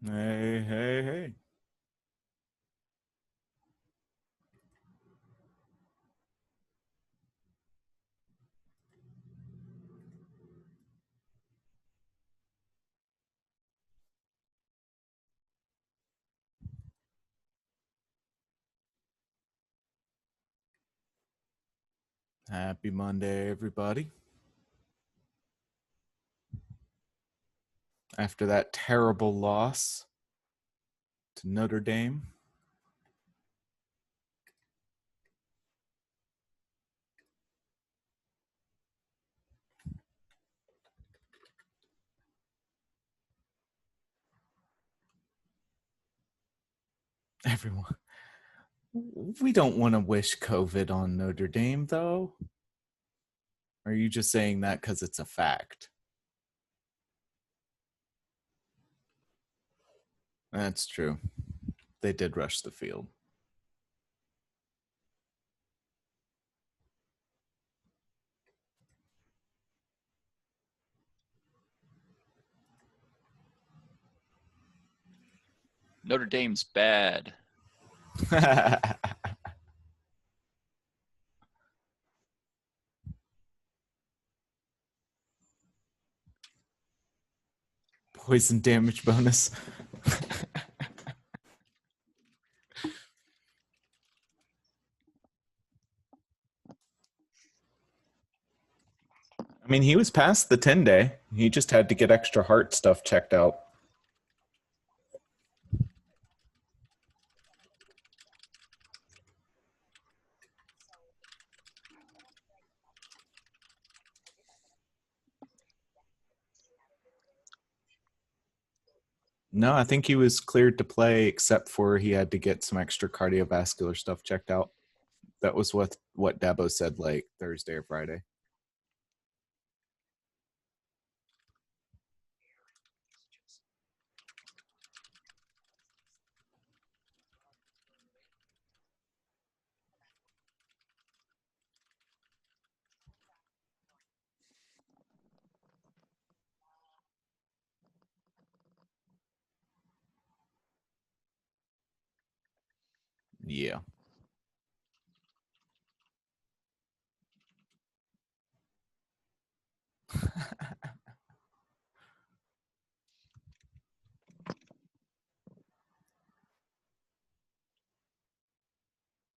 Hey, hey, hey. Happy Monday, everybody. After that terrible loss to Notre Dame. Everyone, we don't want to wish COVID on Notre Dame, though. Or are you just saying that because it's a fact? That's true. They did rush the field. Notre Dame's bad. Poison damage bonus. I mean, he was past the 10-day. He just had to get extra heart stuff checked out. No, I think he was cleared to play, except for he had to get some extra cardiovascular stuff checked out. That was what Dabo said, like Thursday or Friday. Yeah.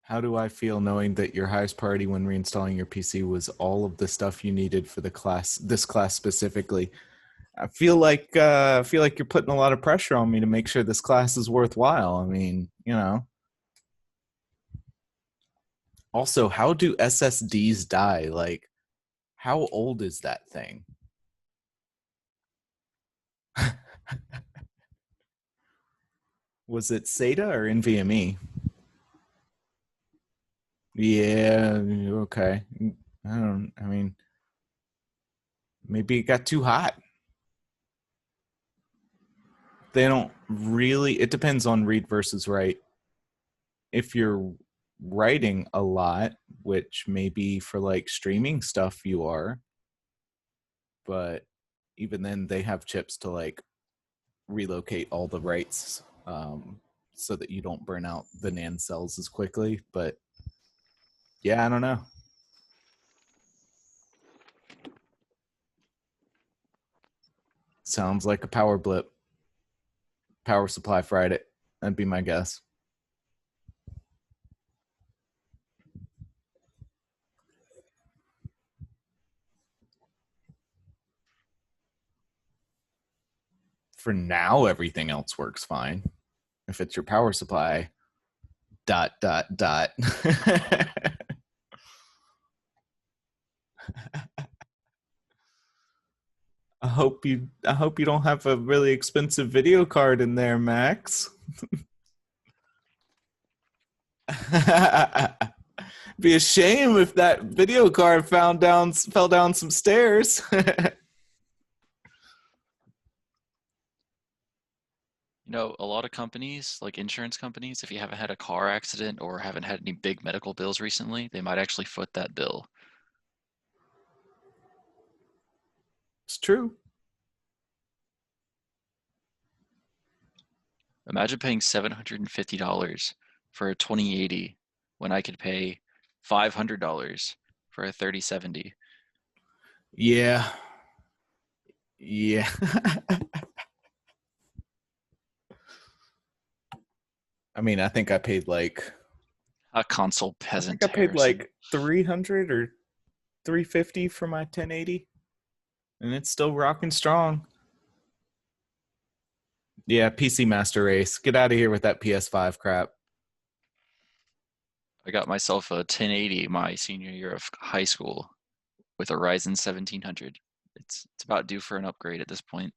How do I feel knowing that your highest priority when reinstalling your PC was all of the stuff you needed for this class specifically? I feel like you're putting a lot of pressure on me to make sure this class is worthwhile. I mean, Also, how do SSDs die? Like, how old is that thing? Was it SATA or NVMe? Yeah, okay. I mean, maybe it got too hot. They don't really, it depends on read versus write. If you're writing a lot, which maybe for like streaming stuff you are, but even then they have chips to like relocate all the writes so that you don't burn out the NAND cells as quickly. But yeah, I don't know. Sounds like a power blip. Power supply fried it. That'd be my guess. For now, everything else works fine. If it's your power supply, dot, dot, dot. I hope you don't have a really expensive video card in there, Max. Be a shame if that video card fell down some stairs. A lot of companies, like insurance companies, if you haven't had a car accident or haven't had any big medical bills recently, they might actually foot that bill. It's true. Imagine paying $750 for a 2080 when I could pay $500 for a 3070. Yeah. Yeah. I mean, A console I think peasant, I paid Harrison. like 300 or 350 for my 1080 and it's still rocking strong. Yeah, PC Master Race. Get out of here with that PS5 crap. I got myself a 1080 my senior year of high school with a Ryzen 1700. It's about due for an upgrade at this point.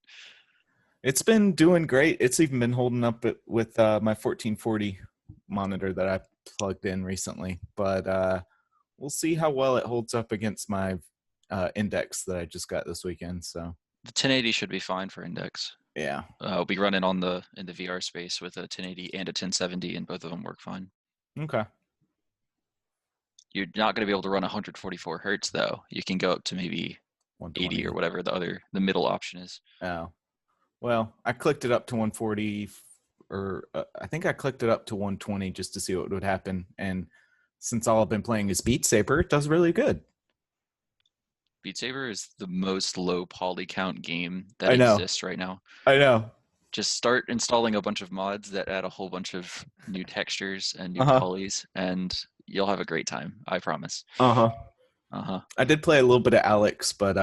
It's been doing great. It's even been holding up with my 1440 monitor that I plugged in recently. But we'll see how well it holds up against my index that I just got this weekend. So The 1080 should be fine for index. yeah, I'll be running on the in the VR space with a 1080 and a 1070, and both of them work fine. okay, You're not going to be able to run 144 hertz though. You can go up to maybe 80 or 120. whatever the middle option is. Oh well, I clicked it up to 140, or I think I clicked it up to 120 just to see what would happen. And since all I've been playing is Beat Saber, it does really good. Beat Saber is the most low poly count game that I know, exists right now. I know. Just start installing a bunch of mods that add a whole bunch of new textures and new Uh huh. polys, and you'll have a great time. I promise. Uh huh. Uh-huh. I did play a little bit of Alex, but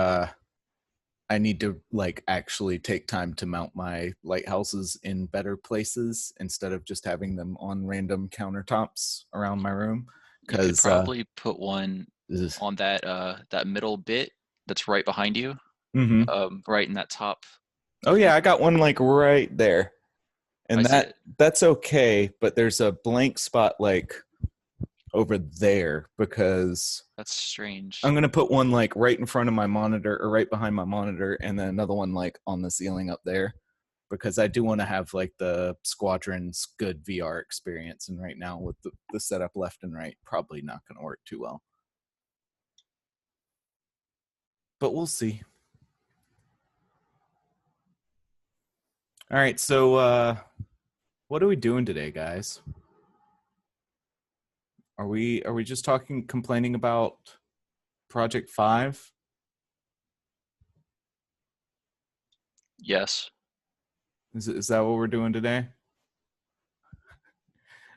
I need to like actually take time to mount my lighthouses in better places instead of just having them on random countertops around my room. You could Because probably put one on that middle bit that's right behind you, mm-hmm. right in that top Oh yeah, few. I got one like right there, I and see it. that's okay. But there's a blank spot like over there because That's strange. I'm gonna put one like right in front of my monitor or right behind my monitor, and then another one like on the ceiling up there because I do want to have like the Squadron's good VR experience. And right now with the setup left and right, probably not going to work too well. But we'll see. All right, so what are we doing today, guys? Are we just talking complaining about Project 5? Yes. Is that what we're doing today?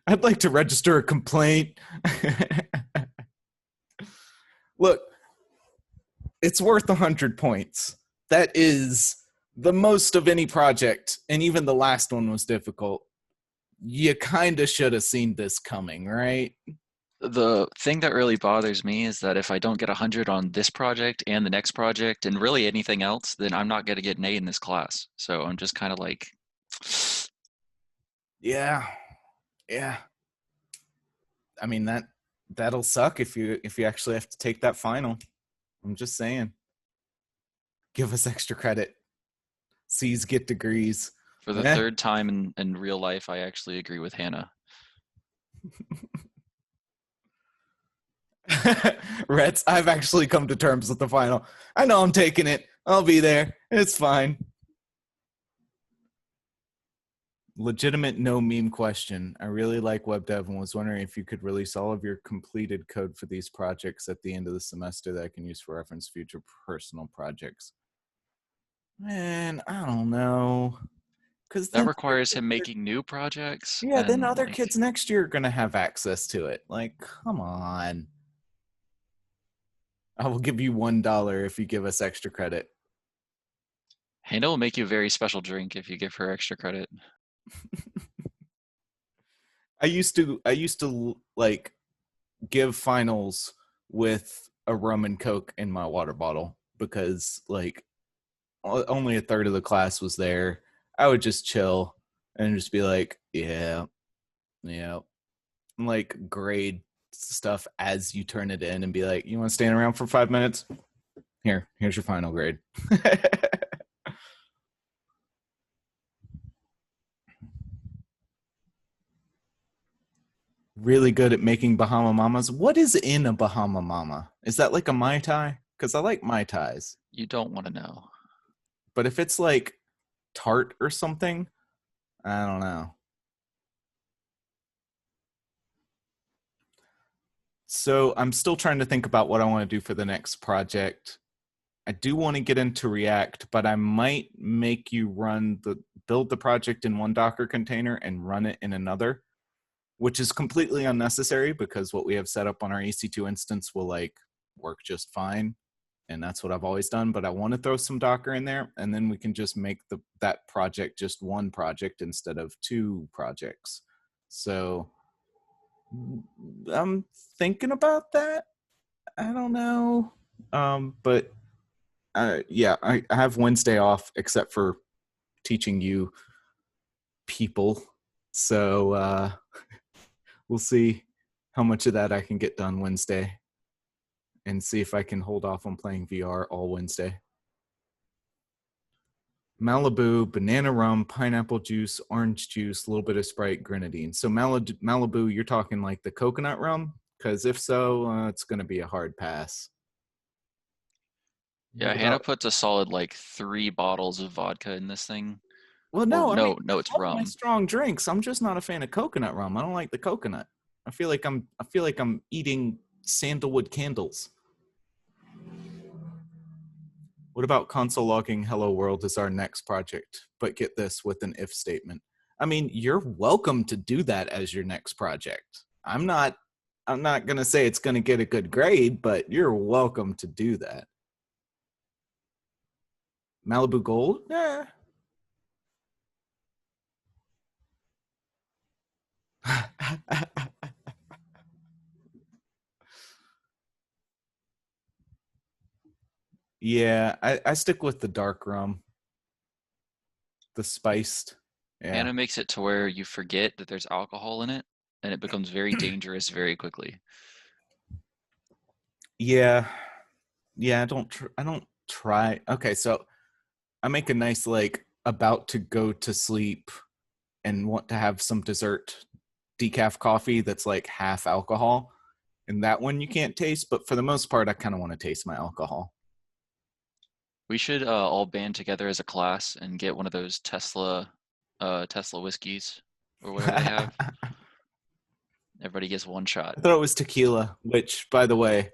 I'd like to register a complaint. Look, it's worth 100 points. That is the most of any project, and even the last one was difficult. You kind of should have seen this coming, right? The thing that really bothers me is that if I don't get 100 on this project and the next project and really anything else, then I'm not going to get an A in this class. So I'm just kind of like, Yeah, yeah. I mean that'll suck if you actually have to take that final. I'm just saying, give us extra credit. C's get degrees. for the Eh. third time in real life, I actually agree with Hannah. Reds, I've actually come to terms with the final. I know I'm taking it. I'll be there. It's fine. Legitimate no meme question. I really like web dev and was wondering if you could release all of your completed code for these projects at the end of the semester that I can use for reference future personal projects. Man, I don't know. Because That then requires him making new projects yeah, then and other like kids next year are going to have access to it. Like, come on. I will give you $1 if you give us extra credit. Hannah will make you a very special drink if you give her extra credit. I used to like give finals with a rum and coke in my water bottle because like only a third of the class was there. I would just chill and just be like, yeah, yeah, and like grade stuff as you turn it in and be like, you want to stand around for 5 minutes? Here's your final grade. Really good at making Bahama Mamas. What is in a Bahama Mama? Is that like a Mai Tai? Because I like Mai Tais. You don't want to know. But if it's like tart or something, I don't know. So I'm still trying to think about what I want to do for the next project. I do want to get into React, but I might make you build the project in one Docker container and run it in another, which is completely unnecessary because what we have set up on our EC2 instance will like work just fine. And that's what I've always done. But I want to throw some Docker in there, and then we can just make that project just one project instead of two projects. So I'm thinking about that. I don't know. But yeah, I have Wednesday off except for teaching you people. So we'll see how much of that I can get done Wednesday and see if I can hold off on playing VR all Wednesday. Malibu, banana rum, pineapple juice, orange juice, a little bit of Sprite, grenadine. So Malibu, you're talking like the coconut rum? Because if so, it's going to be a hard pass. Yeah, What Hannah about? puts a solid like 3 bottles of vodka in this thing. Well, Or no, I mean, no, I it's love my rum. strong drinks. I'm just not a fan of coconut rum. I don't like the coconut. I feel like I'm eating sandalwood candles. What about console logging Hello World as our next project? But get this with an if statement. I mean, you're welcome to do that as your next project. I'm not going to say it's going to get a good grade, but you're welcome to do that. Malibu Gold? Yeah. Yeah, I stick with the dark rum, the spiced. Yeah. Hannah makes it to where you forget that there's alcohol in it, and it becomes very dangerous very quickly. Yeah. Yeah, I don't try. Okay, so I make a nice like about to go to sleep and want to have some dessert decaf coffee that's like half alcohol. And that one you can't taste, but for the most part I kind of want to taste my alcohol. We should all band together as a class and get one of those Tesla whiskeys or whatever they have. I Everybody gets one shot. thought it was tequila, which by the way,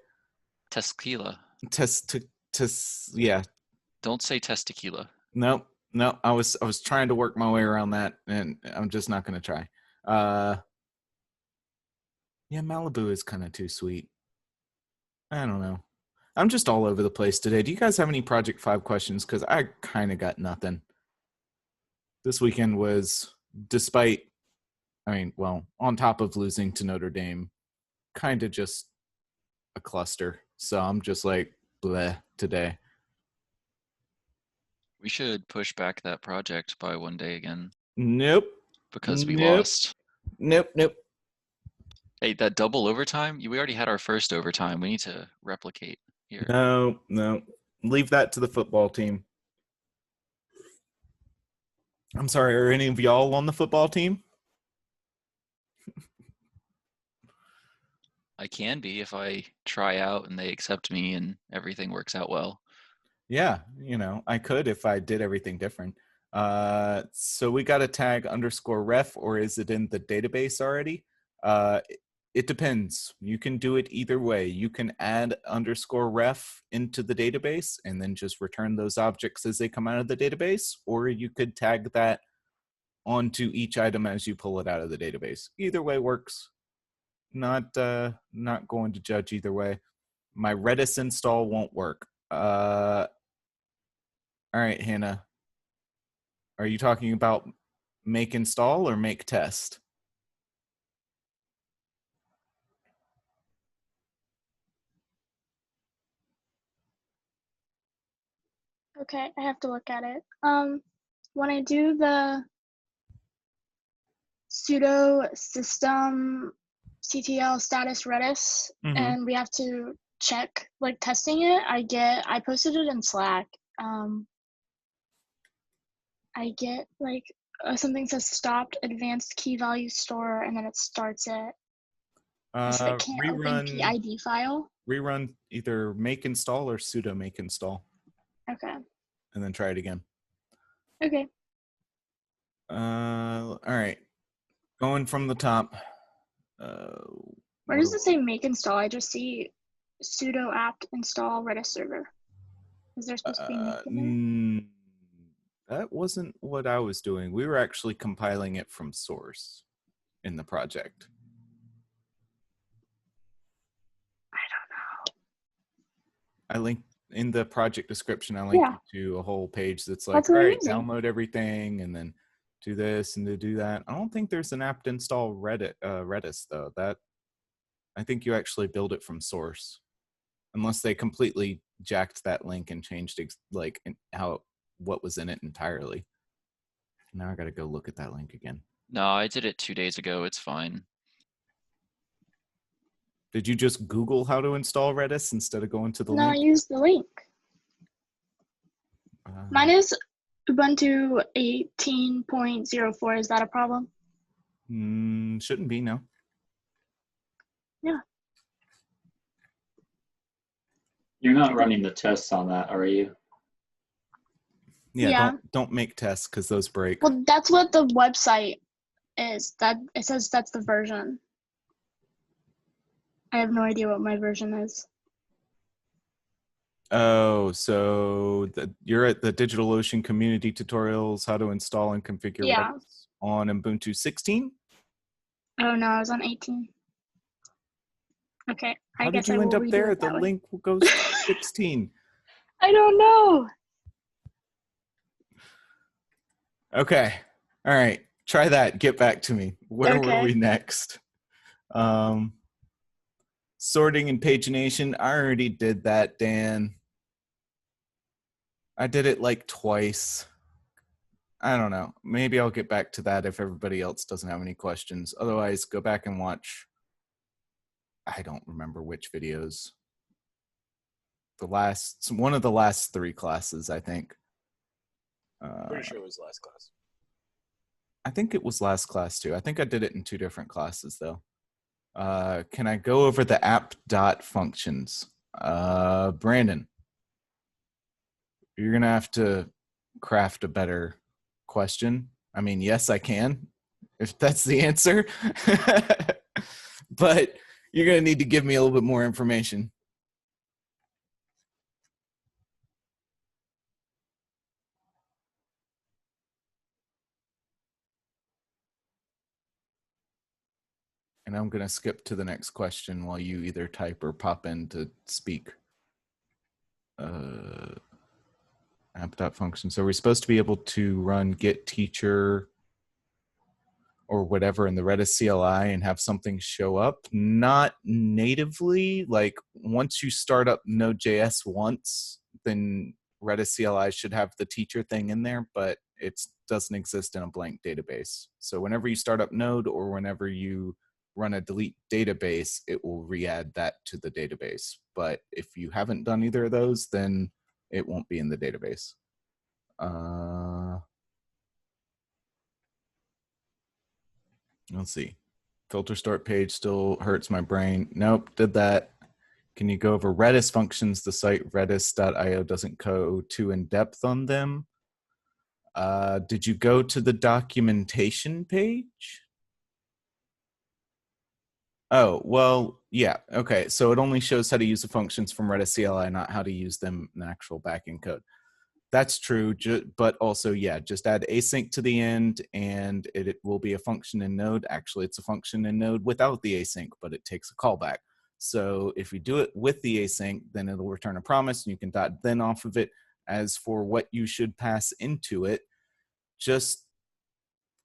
Tequila. test to yeah, Don't say tequila. nope, no, I was trying to work my way around that and I'm just not going to try. Uh yeah, Malibu is kind of too sweet. I don't know. I'm just all over the place today. Do you guys have any Project 5 questions? Because I kind of got nothing. This weekend was, despite, I mean, well, on top of losing to Notre Dame, kind of just a cluster. So I'm just like, bleh, today. We should push back that project by one day again Nope. because we Nope. lost. Nope. Nope. Hey, that double overtime, we already had our first overtime. We need to replicate here. No. No. Leave that to the football team. I'm sorry. Are any of y'all on the football team? I can be if I try out and they accept me and everything works out well. Yeah, you know, I could if I did everything different. So we got a tag underscore ref, or is it in the database already? It depends. You can do it either way. You can add underscore ref into the database and then just return those objects as they come out of the database, or you could tag that onto each item as you pull it out of the database. Either way works. Not going to judge either way. My Redis install won't work. All right, Hannah. Are you talking about make install or make test? Okay, I have to look at it. When I do the sudo system ctl status redis Mm-hmm. and we have to check like testing it, I posted it in Slack. I get like something says stopped advanced key value store and then it starts it. It said it can't open PID file. Rerun either make install or sudo make install, Okay. and then try it again. Okay. All right. Going from the top. Where does it say make install? I just see sudo apt install Redis server. Is there supposed to be make in there? That wasn't what I was doing. We were actually compiling it from source in the project. I don't know. I linked in the project description. I linked you to a whole page that's like, That's all right, download everything and then do this and to do that. I don't think there's an apt install Redis though. That I think you actually build it from source, unless they completely jacked that link and changed like what was in it entirely. Now I got to go look at that link again. No, I did it 2 days ago. It's fine. Did you just Google how to install Redis instead of going to the link? No, I used the link. Mine is Ubuntu 18.04. Is that a problem? Shouldn't be, no. Yeah. You're not running the tests on that, are you? Yeah. Don't make tests because those break. Well, that's what the website is. That it says that's the version. I have no idea what my version is. Oh, so you're at the DigitalOcean community tutorials, how to install and configure Redis on Ubuntu 16? Oh no, I was on 18. Okay, how did you end up there? The link goes to 16. I don't know. Okay, all right, try that. Get back to me. Where were we next? Sorting and pagination. I already did that, Dan. I did it like twice. I don't know. Maybe I'll get back to that if everybody else doesn't have any questions. Otherwise, go back and watch. I don't remember which videos. One of the last 3 classes, I think. Pretty sure it was last class. I think it was last class too. I think I did it in 2 different classes though. Can I go over the app functions? Brandon, you're gonna have to craft a better question. I mean, yes, I can, if that's the answer. But you're gonna need to give me a little bit more information. And I'm going to skip to the next question while you either type or pop in to speak. App.function. So we're supposed to be able to run get teacher or whatever in the Redis CLI and have something show up. Not natively. Like once you start up Node.js once, then Redis CLI should have the teacher thing in there, but it doesn't exist in a blank database. So whenever you start up Node or whenever you run a delete database, it will re-add that to the database. But if you haven't done either of those, then it won't be in the database. Let's see. Filter start page still hurts my brain. Nope, did that. Can you go over Redis functions? The site redis.io doesn't go too in depth on them. Did you go to the documentation page? Oh, well, yeah. Okay. So it only shows how to use the functions from Redis CLI, not how to use them in actual backend code. That's true. But also, yeah, just add async to the end and it will be a function in Node. Actually, it's a function in Node without the async, but it takes a callback. So if you do it with the async, then it'll return a promise and you can dot then off of it. As for what you should pass into it, just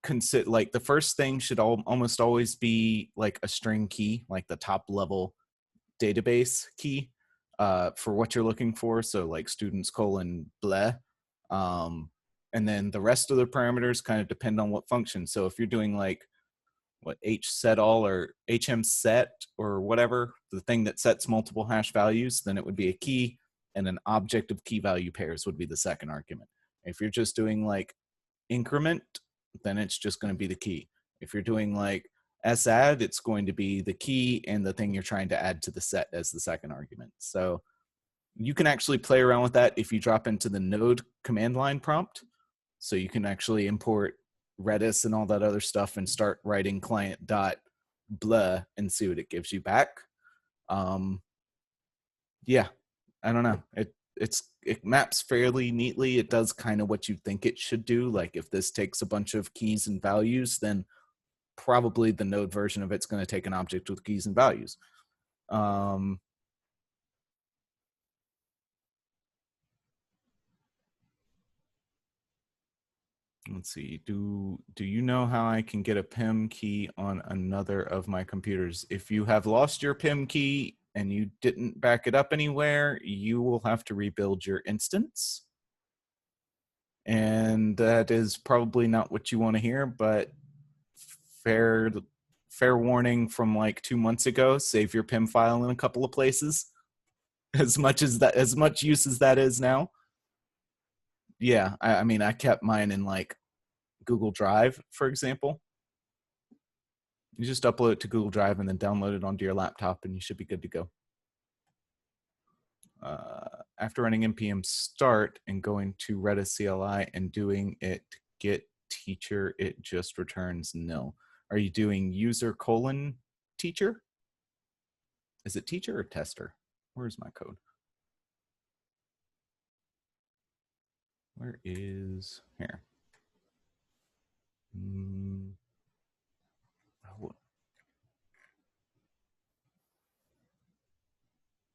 consider like the first thing should almost always be like a string key, like the top level database key for what you're looking for. So like students : blah. And then the rest of the parameters kind of depend on what function. So if you're doing like what hsetAll or hmset or whatever, the thing that sets multiple hash values, then it would be a key, and an object of key value pairs would be the second argument. If you're just doing like increment, then it's just going to be the key. If you're doing like sadd, it's going to be the key and the thing you're trying to add to the set as the second argument. So you can actually play around with that if you drop into the Node command line prompt. So you can actually import Redis and all that other stuff and start writing client dot blah and see what it gives you back. Yeah, I don't know. It maps fairly neatly. It does kind of what you think it should do. Like if this takes a bunch of keys and values, then probably the node version of it's going to take an object with keys and values. Let's see. Do you know how I can get a PIM key on another of my computers? If you have lost your PIM key and you didn't back it up anywhere, you will have to rebuild your instance. And that is probably not what you want to hear, but fair warning from like 2 months ago, save your PIM file in a couple of places. As much use as that is now. Yeah, I mean, I kept mine in like Google Drive, for example. You just upload it to Google Drive and then download it onto your laptop and you should be good to go. After running npm start and going to Redis CLI and doing it get teacher, it just returns nil. Are you doing user : teacher? Is it teacher or tester? Where's my code? Where is here?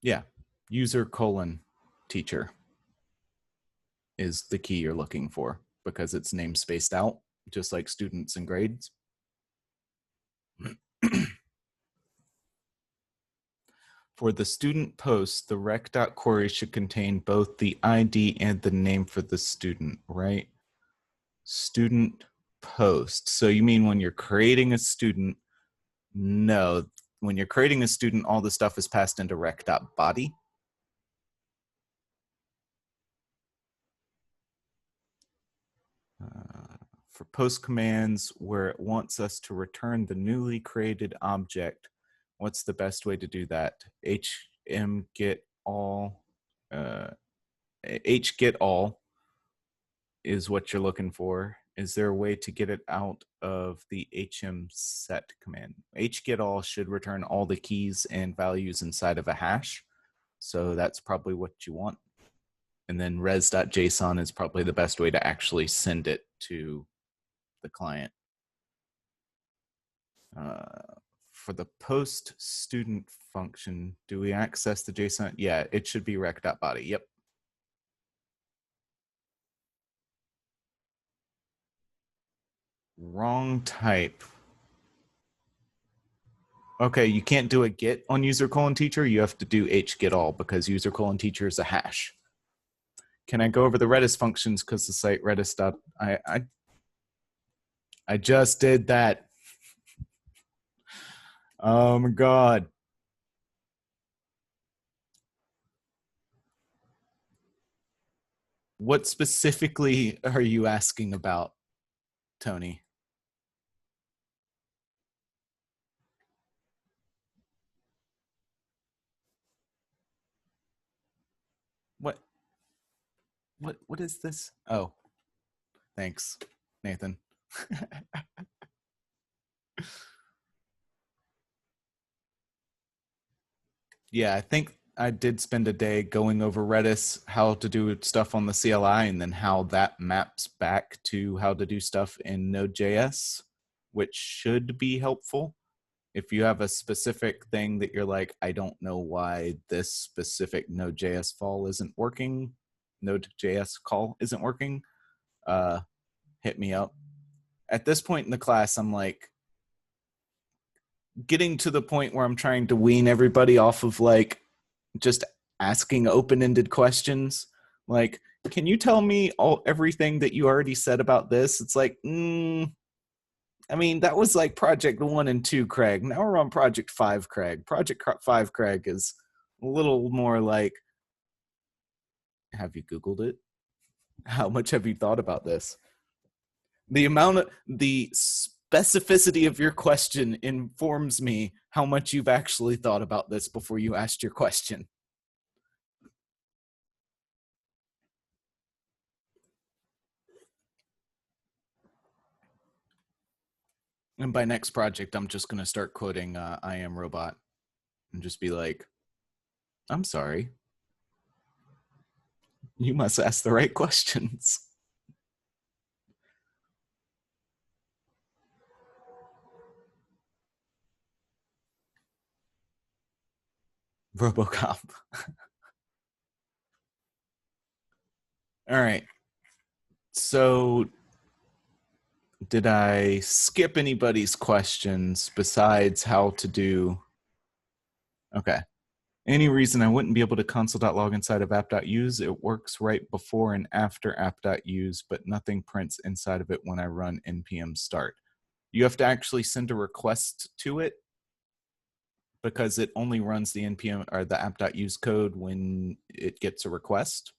Yeah, user : teacher is the key you're looking for because it's name spaced out, just like students and grades. For the student post, the rec.query should contain both the ID and the name for the student, right? Student post. So you mean when you're creating a student? No, when you're creating a student, all the stuff is passed into rec.body. For post commands where it wants us to return the newly created object, what's the best way to do that? HgetAll is what you're looking for. Is there a way to get it out of the hmset command? HgetAll should return all the keys and values inside of a hash. So that's probably what you want. And then res.json is probably the best way to actually send it to the client. For the post student function, do we access the JSON? Yeah, it should be rec.body. Yep. Wrong type. Okay, you can't do a get on user : teacher. You have to do hgetAll because user : teacher is a hash. Can I go over the Redis functions because the site Redis. I just did that. Oh my God. What specifically are you asking about, Tony? What is this? Oh, thanks, Nathan. Yeah, I think I did spend a day going over Redis, how to do stuff on the CLI, and then how that maps back to how to do stuff in Node.js, which should be helpful. If you have a specific thing that you're like, I don't know why this specific Node.js call isn't working, hit me up. At this point in the class, I'm like getting to the point where I'm trying to wean everybody off of like just asking open-ended questions. Like, can you tell me everything that you already said about this? It's like, I mean, that was like project 1 and 2, Craig. Now we're on project 5, Craig. Project 5, Craig, is a little more like, have you Googled it? How much have you thought about this? The specificity of your question informs me how much you've actually thought about this before you asked your question. And by next project, I'm just going to start quoting I Am Robot and just be like, I'm sorry. You must ask the right questions. RoboCop. All right. So did I skip anybody's questions besides how to do? Okay. Any reason I wouldn't be able to console.log inside of app.use? It works right before and after app.use, but nothing prints inside of it when I run npm start. You have to actually send a request to it because it only runs the npm or the app.use code when it gets a request.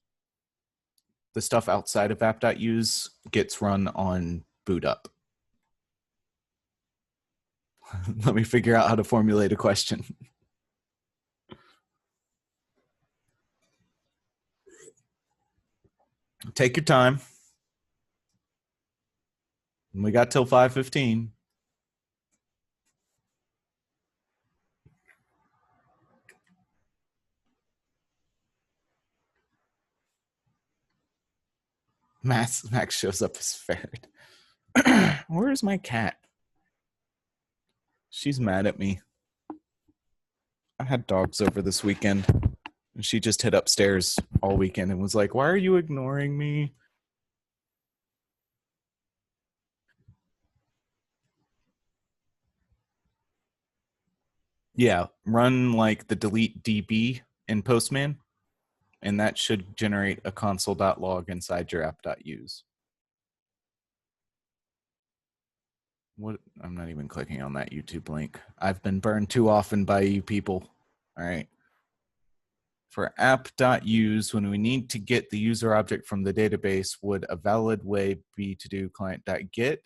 The stuff outside of app.use gets run on boot up. Let me figure out how to formulate a question. Take your time. We got till 5:15. Max shows up as ferret. Where is my cat? She's mad at me. I had dogs over this weekend, and she just hid upstairs all weekend and was like, "Why are you ignoring me?" Yeah, run like the delete db in Postman, and that should generate a console.log inside your app.use. What? I'm not even clicking on that YouTube link. I've been burned too often by you people. All right. For app.use, when we need to get the user object from the database, would a valid way be to do client.get?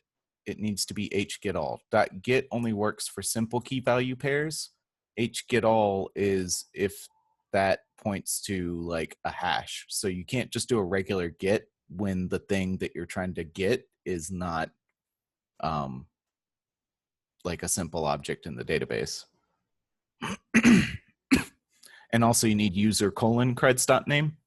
It needs to be hgetAll. .get only works for simple key value pairs. HgetAll is if that points to like a hash. So you can't just do a regular get when the thing that you're trying to get is not like a simple object in the database. And also you need user creds.name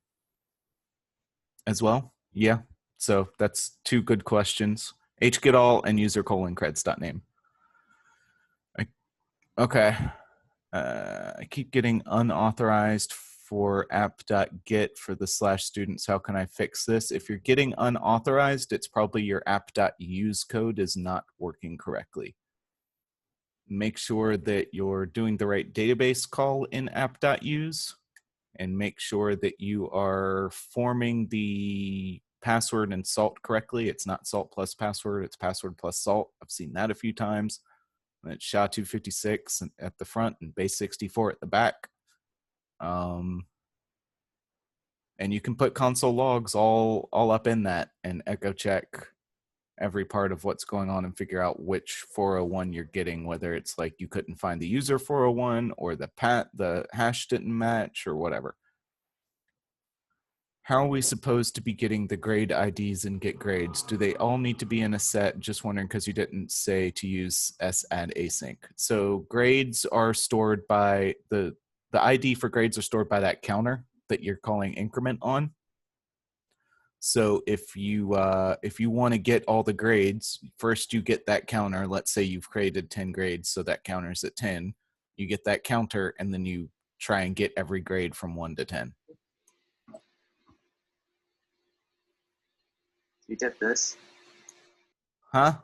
as well. Yeah. So that's two good questions. hgetAll and user creds.name. Okay. I keep getting unauthorized for app.get for the /students. How can I fix this? If you're getting unauthorized, it's probably your app.use code is not working correctly. Make sure that you're doing the right database call in app.use, and make sure that you are forming the password and salt correctly. It's not salt plus password, it's password plus salt. I've seen that a few times. And it's SHA-256 at the front and base64 at the back. And you can put console logs all up in that and echo check every part of what's going on and figure out which 401 you're getting, whether it's like you couldn't find the user 401 or the hash didn't match or whatever. How are we supposed to be getting the grade IDs and get grades? Do they all need to be in a set? Just wondering because you didn't say to use sadd async. So grades are stored by the ID for grades are stored by that counter that you're calling increment on. So if you want to get all the grades, first you get that counter. Let's say you've created 10 grades, so that counter's at 10. You get that counter, and then you try and get every grade from 1 to 10. You get this? Huh?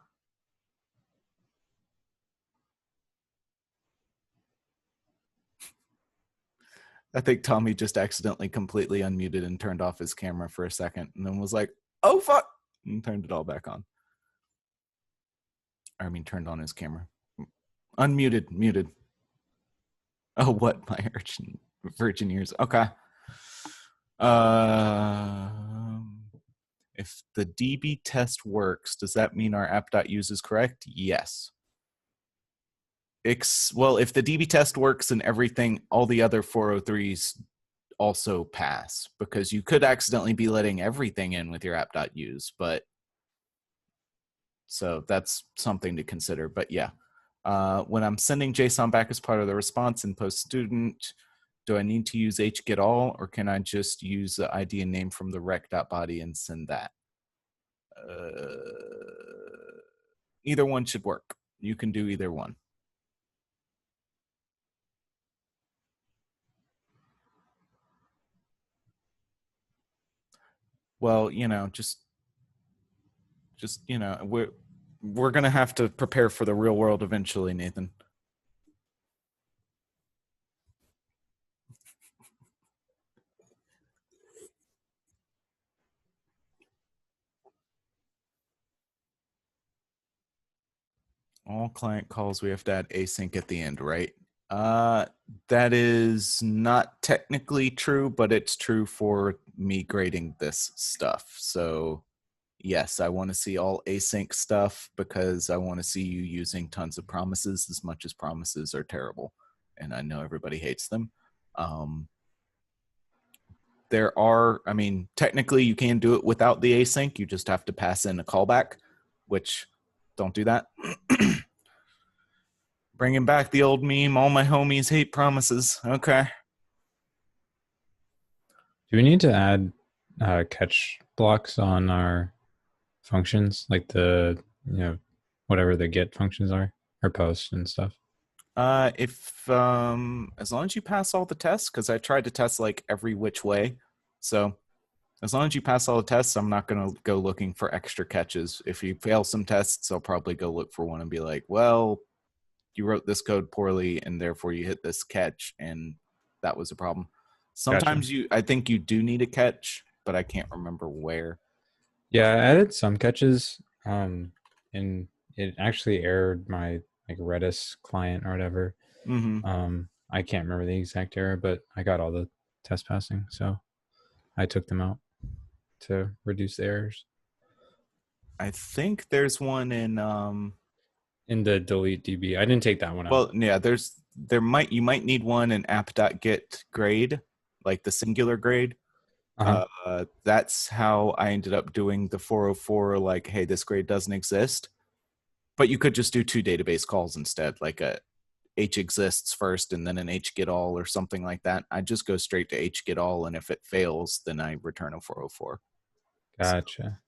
I think Tommy just accidentally completely unmuted and turned off his camera for a second and then was like, oh, fuck, and turned it all back on. I mean, turned on his camera. Unmuted, muted. Oh, what? My virgin ears. Okay. If the DB test works, does that mean our app.use is correct? Yes. Well, if the DB test works and everything, all the other 403s also pass, because you could accidentally be letting everything in with your app.use, but So that's something to consider. But yeah, when I'm sending JSON back as part of the response in post student, do I need to use hgetAll, or can I just use the ID and name from the rec.body and send that? Either one should work. You can do either one. Well, just we're gonna have to prepare for the real world eventually, Nathan. All client calls, we have to add async at the end, right? That is not technically true, but it's true for me grading this stuff. So yes, I want to see all async stuff because I want to see you using tons of promises, as much as promises are terrible. And I know everybody hates them. Technically you can do it without the async. You just have to pass in a callback, which don't do that. Bringing back the old meme, all my homies hate promises. Okay. Do we need to add catch blocks on our functions, like the, whatever the get functions are, or post and stuff? If as long as you pass all the tests, because I tried to test like every which way. So as long as you pass all the tests, I'm not going to go looking for extra catches. If you fail some tests, I'll probably go look for one and be like, well, you wrote this code poorly and therefore you hit this catch and that was a problem. Sometimes I think you do need a catch, but I can't remember where. Yeah, I added some catches, and it actually errored my like Redis client or whatever. Mm-hmm. I can't remember the exact error, but I got all the test passing, so I took them out to reduce the errors. I think there's one in the delete DB. I didn't take that one out. Well, yeah, you might need one in app.get grade, like the singular grade. That's how I ended up doing the 404, like, hey, this grade doesn't exist. But you could just do 2 database calls instead, like a h exists first and then an hgetAll or something like that. I just go straight to hgetAll, and if it fails, then I return a 404. Gotcha.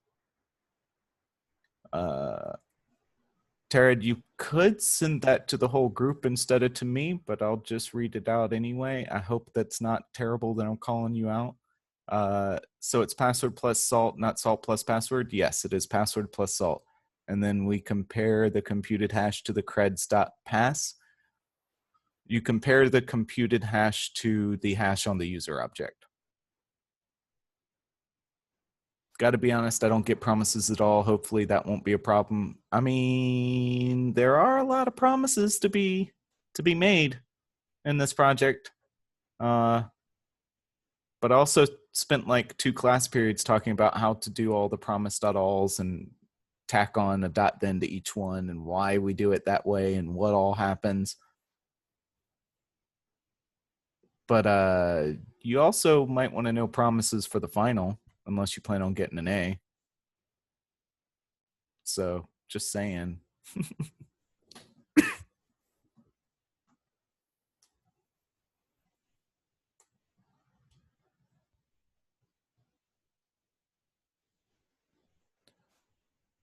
Tarad, you could send that to the whole group instead of to me, but I'll just read it out anyway. I hope that's not terrible that I'm calling you out. So it's password plus salt, not salt plus password. Yes, it is password plus salt. And then we compare the computed hash to the creds.pass. You compare the computed hash to the hash on the user object. Got to be honest, I don't get promises at all. Hopefully that won't be a problem. I mean, there are a lot of promises to be made in this project. But I also spent like 2 class periods talking about how to do all the promise.alls and tack on a dot then to each one and why we do it that way and what all happens. But you also might want to know promises for the final, unless you plan on getting an A. So just saying.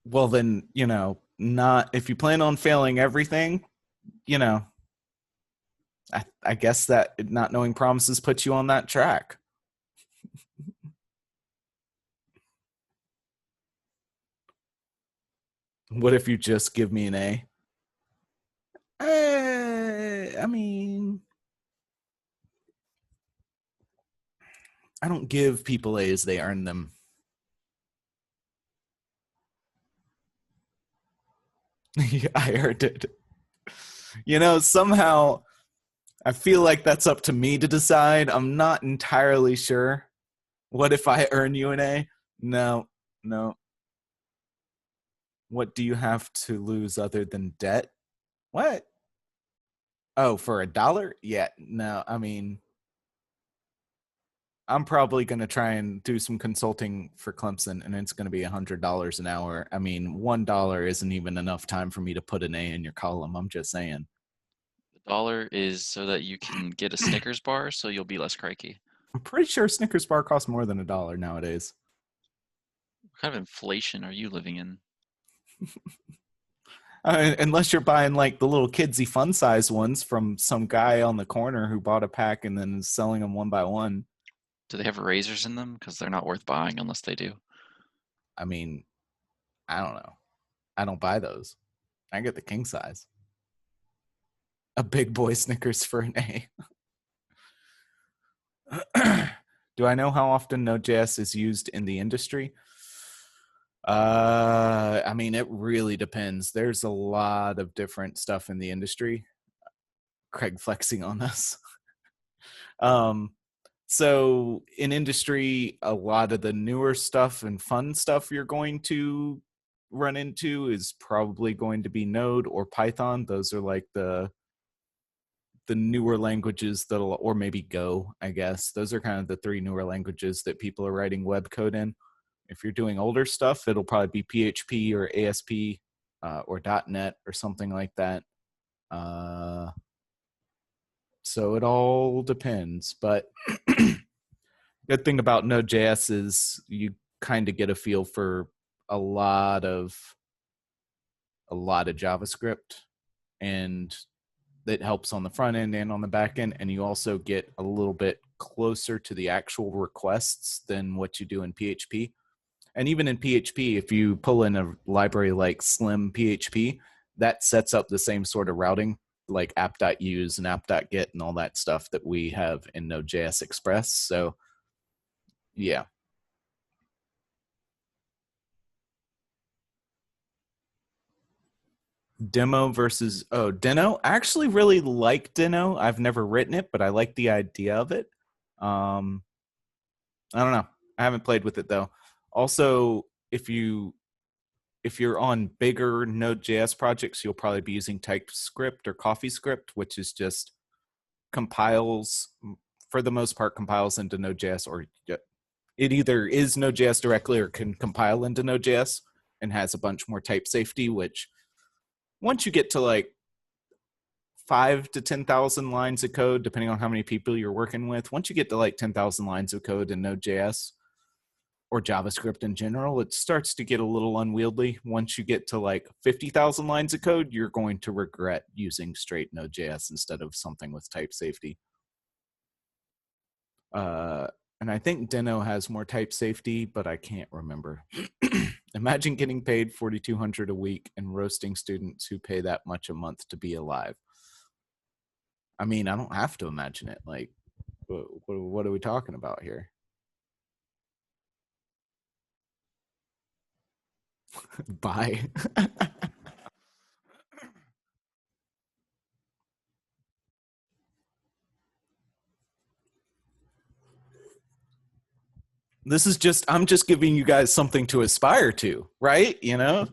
Well, then, not if you plan on failing everything, I guess that not knowing promises puts you on that track. What if you just give me an A? I mean, I don't give people A's, they earn them. Yeah, I heard it. Somehow I feel like that's up to me to decide. I'm not entirely sure. What if I earn you an A? No. What do you have to lose other than debt? What? Oh, for $1? Yeah, no, I mean, I'm probably going to try and do some consulting for Clemson, and it's going to be $100 an hour. I mean, $1 isn't even enough time for me to put an A in your column. I'm just saying. The dollar is so that you can get a Snickers bar, so you'll be less crikey. I'm pretty sure Snickers bar costs more than $1 nowadays. What kind of inflation are you living in? Unless you're buying like the little kidsy fun size ones from some guy on the corner who bought a pack and then is selling them one by one. Do they have razors in them? Because they're not worth buying unless they do. I mean, I don't know. I don't buy those. I get the king size. A big boy Snickers for an A. Do I know how often Node.js is used in the industry? I mean, it really depends. There's a lot of different stuff in the industry. Craig flexing on us. So in industry, a lot of the newer stuff and fun stuff you're going to run into is probably going to be Node or Python. Those are like the newer languages that'll, or maybe Go, I guess. Those are kind of the 3 newer languages that people are writing web code in. If you're doing older stuff, it'll probably be PHP or ASP or .NET or something like that. So it all depends. But good thing about Node.js is you kind of get a feel for a lot of JavaScript, and that helps on the front end and on the back end. And you also get a little bit closer to the actual requests than what you do in PHP. And even in PHP, if you pull in a library like Slim PHP, that sets up the same sort of routing like app.use and app.get and all that stuff that we have in Node.js Express. So yeah. Demo versus Deno. I actually really like Deno. I've never written it, but I like the idea of it. I don't know. I haven't played with it though. Also, if you're on bigger Node.js projects, you'll probably be using TypeScript or CoffeeScript, which is just compiles, for the most part, compiles into Node.js, or it either is Node.js directly or can compile into Node.js and has a bunch more type safety, which once you get to like 5 to 10,000 lines of code, depending on how many people you're working with, once you get to like 10,000 lines of code in Node.js or JavaScript in general, it starts to get a little unwieldy. Once you get to like 50,000 lines of code, you're going to regret using straight Node.js instead of something with type safety. And I think Deno has more type safety, but I can't remember. Imagine getting paid $4,200 a week and roasting students who pay that much a month to be alive. I mean, I don't have to imagine it. Like, what are we talking about here? Bye. I'm just giving you guys something to aspire to, right? You know?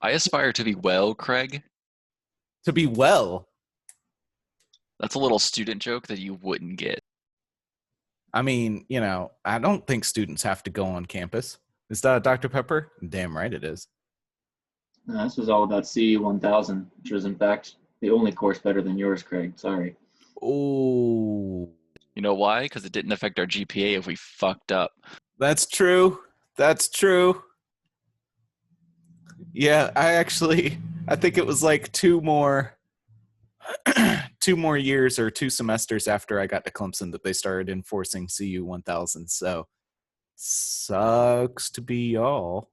I aspire to be well, Craig. To be well. That's a little student joke that you wouldn't get. I mean, you know, I don't think students have to go on campus. Is that Dr. Pepper? Damn right it is. No, this was all about CE 1000, which was in fact the only course better than yours, Craig. Sorry. Oh. You know why? Because it didn't affect our GPA if we fucked up. That's true. That's true. Yeah, I think it was like 2 more years or 2 semesters after I got to Clemson that they started enforcing CU 1000. So sucks to be y'all.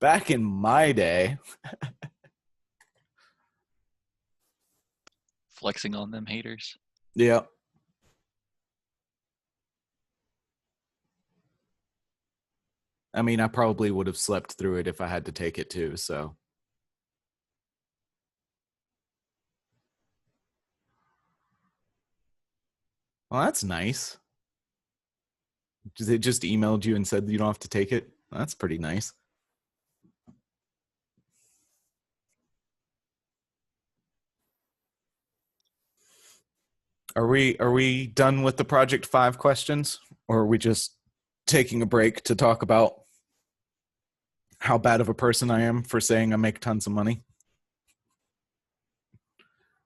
Back in my day. Flexing on them haters. Yeah. I mean, I probably would have slept through it if I had to take it too, so. Well, that's nice. They just emailed you and said you don't have to take it? That's pretty nice. Are we done with the Project 5 questions? Or are we just taking a break to talk about how bad of a person I am for saying I make tons of money?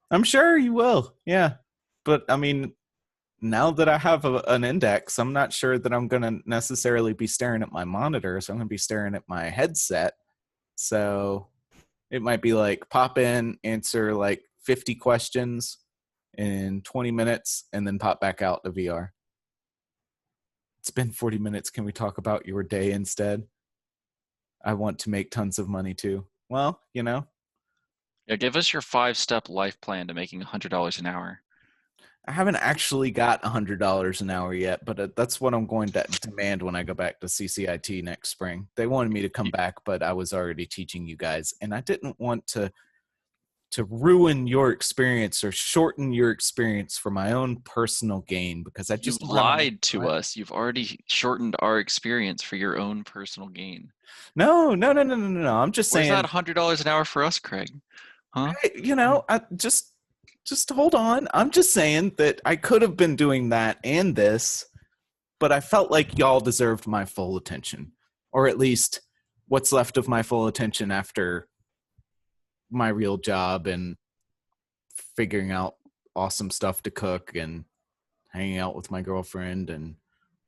I'm sure you will, yeah. But I mean, now that I have an index, I'm not sure that I'm going to necessarily be staring at my monitor. So I'm going to be staring at my headset. So it might be like pop in, answer like 50 questions in 20 minutes, and then pop back out to VR. It's been 40 minutes. Can we talk about your day instead? I want to make tons of money too. Well, you know. Yeah, give us your 5-step life plan to making $100 an hour. I haven't actually got $100 an hour yet, but that's what I'm going to demand when I go back to CCIT next spring. They wanted me to come back, but I was already teaching you guys, and I didn't want to ruin your experience or shorten your experience for my own personal gain, because I just You've lied to us. You've already shortened our experience for your own personal gain. No. I'm just Where's saying. that $100 an hour for us, Craig? Huh? I just hold on. I'm just saying that I could have been doing that and this, but I felt like y'all deserved my full attention, or at least what's left of my full attention after my real job and figuring out awesome stuff to cook and hanging out with my girlfriend and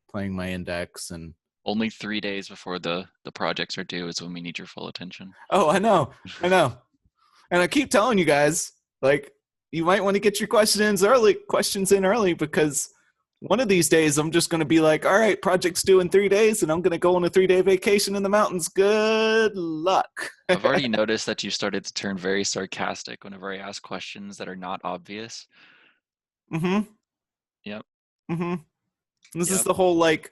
playing my index. And Only 3 days before the projects are due is when we need your full attention. oh, I know. And I keep telling you guys, like, you might want to get your questions in early, because one of these days I'm just going to be like, all right, project's due in 3 days, and I'm going to go on a 3-day vacation in the mountains. Good luck. I've already noticed that you started to turn very sarcastic whenever I ask questions that are not obvious. Mm-hmm. Yep. Mm-hmm. This is Yep. the whole, like,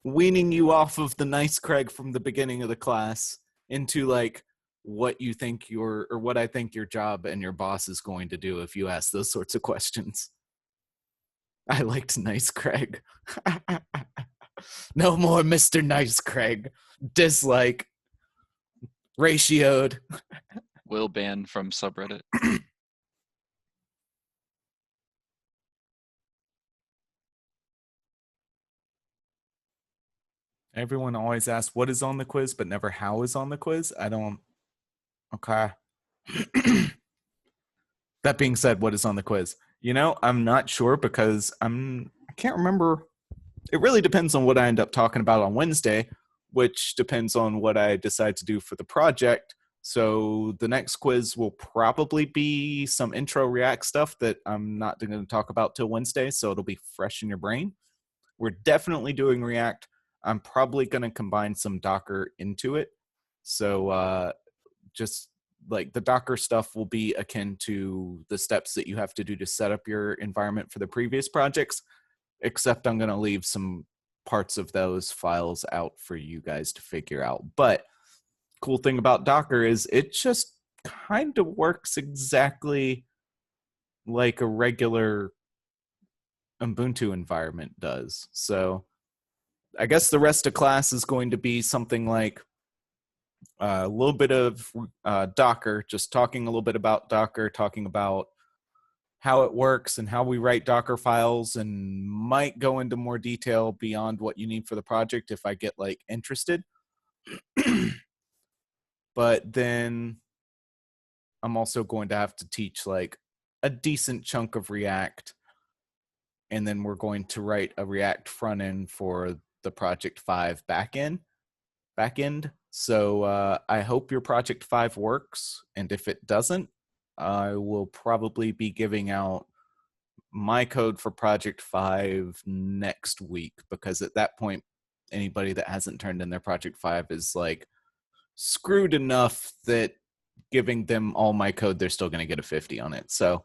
weaning you off of the nice Craig from the beginning of the class into, like, what you think what I think your job and your boss is going to do if you ask those sorts of questions. I liked Nice Craig. No more Mr. Nice Craig. Dislike. Ratioed. Will ban from subreddit. Everyone always asks what is on the quiz, but never how is on the quiz. I don't. Okay. That being said, what is on the quiz? I'm not sure, because I can't remember. It really depends on what I end up talking about on Wednesday, which depends on what I decide to do for the project. So the next quiz will probably be some intro React stuff that I'm not going to talk about till Wednesday, so it'll be fresh in your brain. We're definitely doing React. I'm probably going to combine some Docker into it. So just like the Docker stuff will be akin to the steps that you have to do to set up your environment for the previous projects, except I'm going to leave some parts of those files out for you guys to figure out. But cool thing about Docker is it just kind of works exactly like a regular Ubuntu environment does. So I guess the rest of class is going to be something like a little bit of Docker, just talking a little bit about Docker, talking about how it works and how we write Docker files, and might go into more detail beyond what you need for the project if I get like interested. But then I'm also going to have to teach like a decent chunk of React, and then we're going to write a React front end for the Project 5 back end. So I hope your Project 5 works, and if it doesn't, I will probably be giving out my code for Project 5 next week, because at that point, anybody that hasn't turned in their Project 5 is like screwed enough that giving them all my code, they're still going to get a 50 on it. So,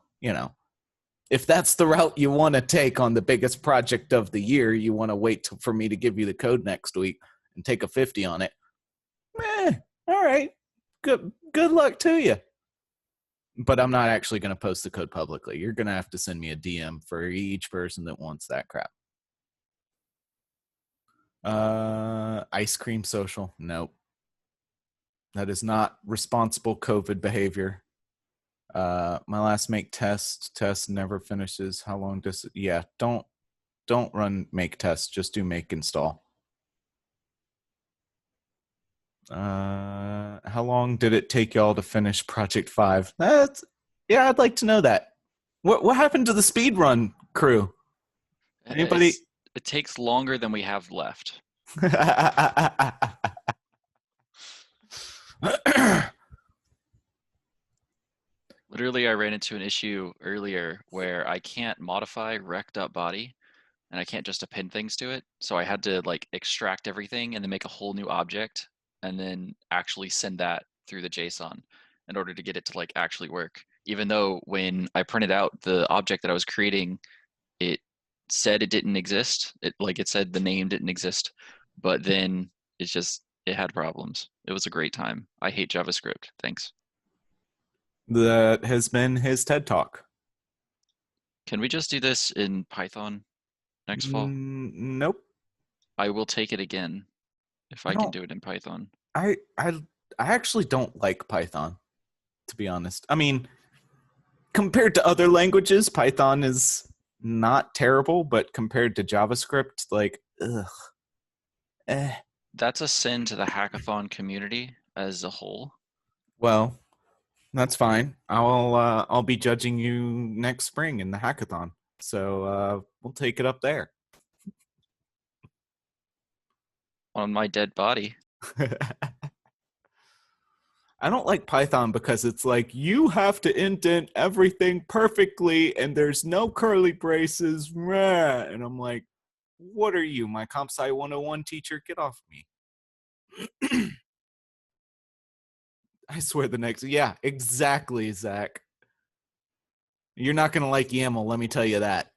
if that's the route you want to take on the biggest project of the year, you want to wait for me to give you the code next week and take a 50 on it. All right. Good luck to you. But I'm not actually going to post the code publicly. You're going to have to send me a DM for each person that wants that crap. Ice cream social. Nope. That is not responsible COVID behavior. My last make test never finishes. How long does it? Yeah, don't run make test. Just do make install. How long did it take y'all to finish Project 5? Yeah, I'd like to know that. What happened to the speed run crew? Anybody? It takes longer than we have left. Literally, I ran into an issue earlier where I can't modify rec.body and I can't just append things to it. So I had to like extract everything and then make a whole new object and then actually send that through the JSON in order to get it to like actually work. Even though when I printed out the object that I was creating, it said it didn't exist. It said the name didn't exist, but then it had problems. It was a great time. I hate JavaScript. Thanks. That has been his TED Talk. Can we just do this in Python next fall? Nope. I will take it again if I can do it in Python. I actually don't like Python, to be honest. I mean, compared to other languages, Python is not terrible, but compared to JavaScript, like, ugh. That's a sin to the hackathon community as a whole. Well, that's fine. I'll be judging you next spring in the hackathon. So we'll take it up there. On my dead body. I don't like Python because it's like you have to indent everything perfectly and there's no curly braces. And I'm like, what are you, my Comp Sci 101 teacher? Get off me. I swear yeah, exactly, Zach. You're not going to like YAML, let me tell you that.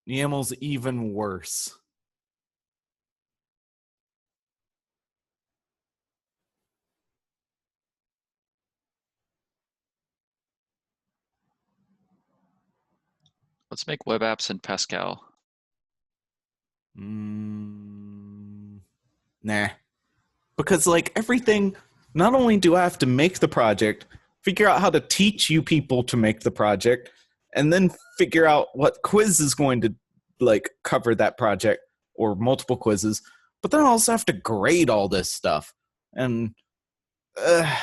YAML's even worse. Let's make web apps in Pascal. Nah. Because like everything, not only do I have to make the project, figure out how to teach you people to make the project, and then figure out what quiz is going to like cover that project or multiple quizzes, but then I also have to grade all this stuff. And I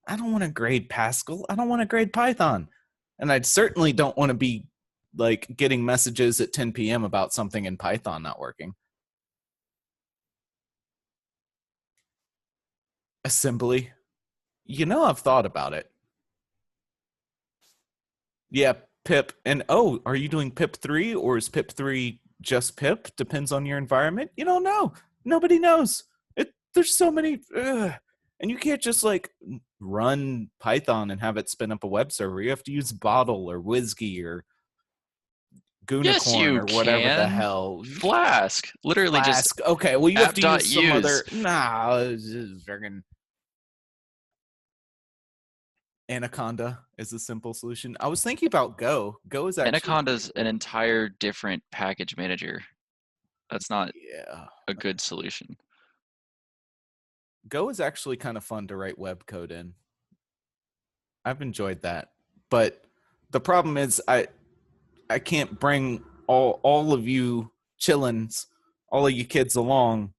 don't want to grade Pascal. I don't want to grade Python. And I certainly don't want to be like getting messages at 10 p.m. about something in Python not working. Assembly. You know, I've thought about it. Yeah, pip. And are you doing pip 3 or is pip 3 just pip? Depends on your environment. You don't know. Nobody knows. There's so many. And you can't just like run Python and have it spin up a web server. You have to use Bottle or WSGI or Goonicorn or whatever the hell. Flask. Literally Flask. just. Okay, well, you have to use some other. Friggin' Anaconda is a simple solution. I was thinking about Go. Go is actually Anaconda's an entire different package manager. That's not a good solution. Go is actually kind of fun to write web code in. I've enjoyed that. But the problem is I can't bring all of you chillins, all of you kids along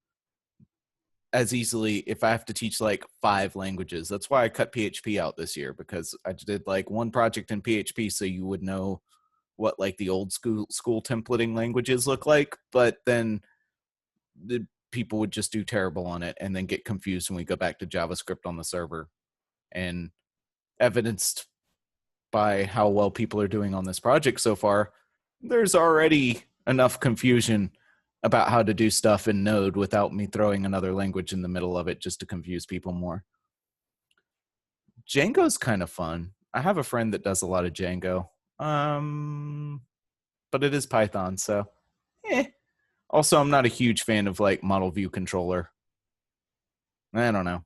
as easily if I have to teach like 5 languages. That's why I cut PHP out this year, because I did like one project in PHP so you would know what like the old school templating languages look like, but then the people would just do terrible on it and then get confused when we go back to JavaScript on the server. And evidenced by how well people are doing on this project so far, there's already enough confusion about how to do stuff in Node without me throwing another language in the middle of it just to confuse people more. Django's kind of fun. I have a friend that does a lot of Django. But it is Python, so Also, I'm not a huge fan of like model view controller. I don't know.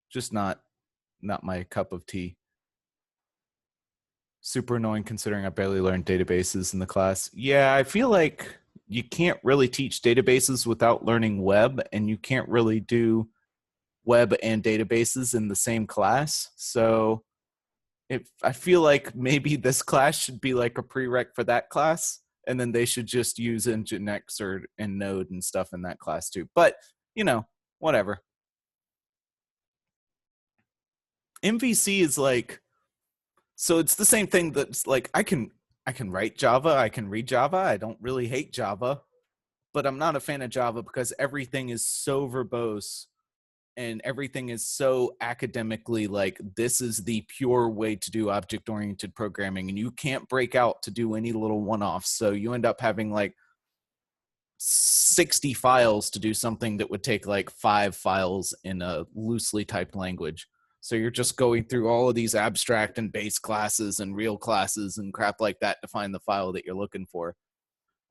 Just not my cup of tea. Super annoying considering I barely learned databases in the class. Yeah, I feel like you can't really teach databases without learning web, and you can't really do web and databases in the same class. So I feel like maybe this class should be like a prereq for that class, and then they should just use Nginx or and Node and stuff in that class too. But whatever. MVC is like, so it's the same thing that's like I can write Java, I can read Java. I don't really hate Java, but I'm not a fan of Java because everything is so verbose and everything is so academically like this is the pure way to do object-oriented programming, and you can't break out to do any little one-offs. So you end up having like 60 files to do something that would take like 5 files in a loosely typed language. So you're just going through all of these abstract and base classes and real classes and crap like that to find the file that you're looking for.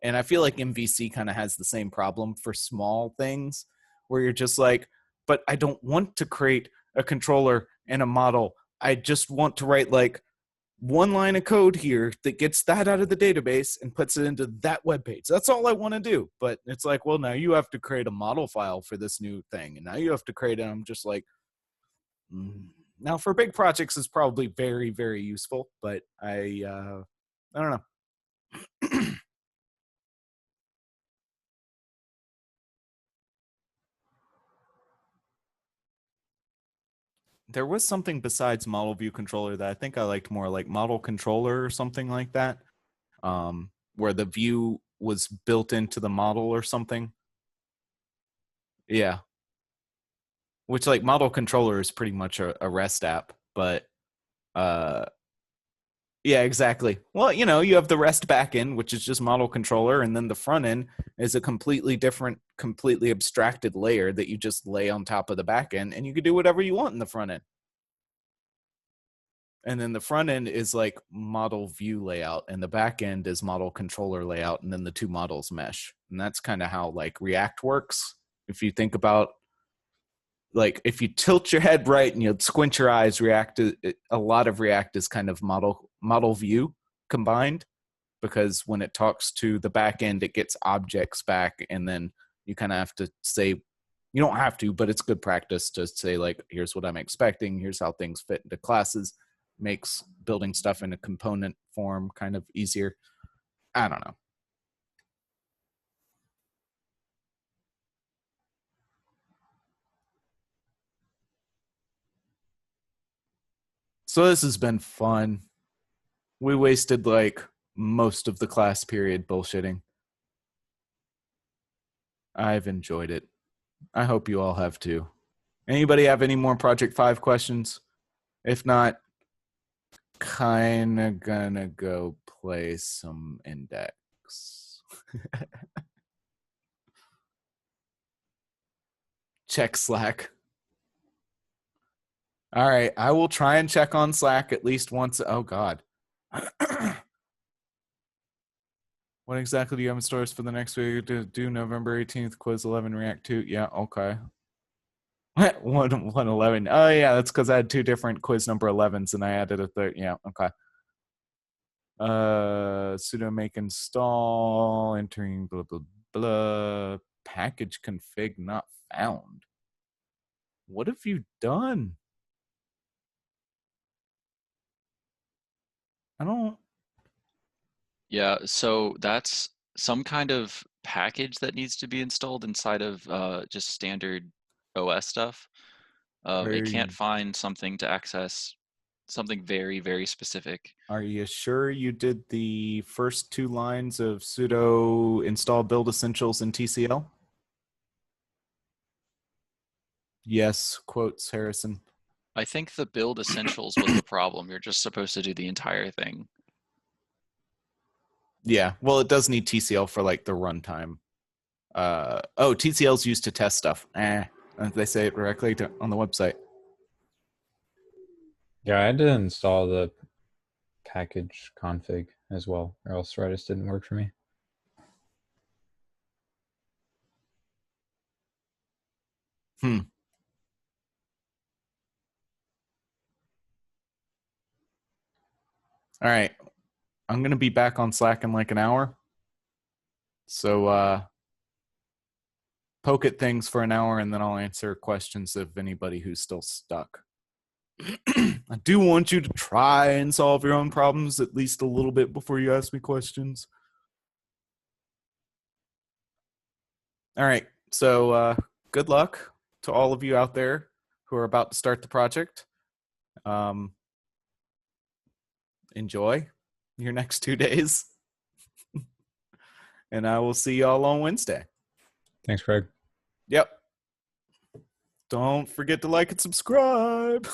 And I feel like MVC kind of has the same problem for small things where you're just like, but I don't want to create a controller and a model. I just want to write like one line of code here that gets that out of the database and puts it into that web page. That's all I want to do. But it's like, well, now you have to create a model file for this new thing. And now you have to create it. I'm just like, now for big projects it's probably very, very useful, but I don't know. There was something besides model view controller that I think I liked more, like model controller or something like that, where the view was built into the model or something. Yeah. Which like model controller is pretty much a REST app, but yeah, exactly. Well, you have the REST backend, which is just model controller, and then the front end is a completely different, completely abstracted layer that you just lay on top of the backend, and you can do whatever you want in the front end. And then the front end is like model view layout, and the back end is model controller layout, and then the two models mesh. And that's kind of how like React works. If you think about, like, if you tilt your head right and you squint your eyes, a lot of React is kind of model view combined, because when it talks to the back end, it gets objects back, and then you kind of have to say, you don't have to, but it's good practice to say like, here's what I'm expecting, here's how things fit into classes. Makes building stuff in a component form kind of easier. I don't know. So this has been fun. We wasted like most of the class period bullshitting. I've enjoyed it. I hope you all have too. Anybody have any more Project 5 questions? If not, kind of gonna go play some Index. Check Slack. All right, I will try and check on Slack at least once. Oh, God. What exactly do you have in stores for the next week? To do November 18th, quiz 11, React 2. Yeah, okay. 111. Oh, yeah, that's because I had two different quiz number 11s and I added a third. Yeah, okay. Sudo make install, entering blah, blah, blah. Package config not found. What have you done? I don't. Yeah, so that's some kind of package that needs to be installed inside of just standard OS stuff. It can't find something to access something very, very specific. Are you sure you did the first two lines of sudo install build essentials in TCL? Yes, quotes Harrison. I think the build essentials was the problem. You're just supposed to do the entire thing. Yeah, well, it does need TCL for like the runtime. TCL's used to test stuff. They say it directly on the website. Yeah, I had to install the package config as well, or else Redis didn't work for me. All right. I'm going to be back on Slack in like an hour. So poke at things for an hour, and then I'll answer questions of anybody who's still stuck. I do want you to try and solve your own problems at least a little bit before you ask me questions. All right. So good luck to all of you out there who are about to start the project. Enjoy your next 2 days. And I will see y'all on Wednesday. Thanks, Craig. Yep. Don't forget to like and subscribe.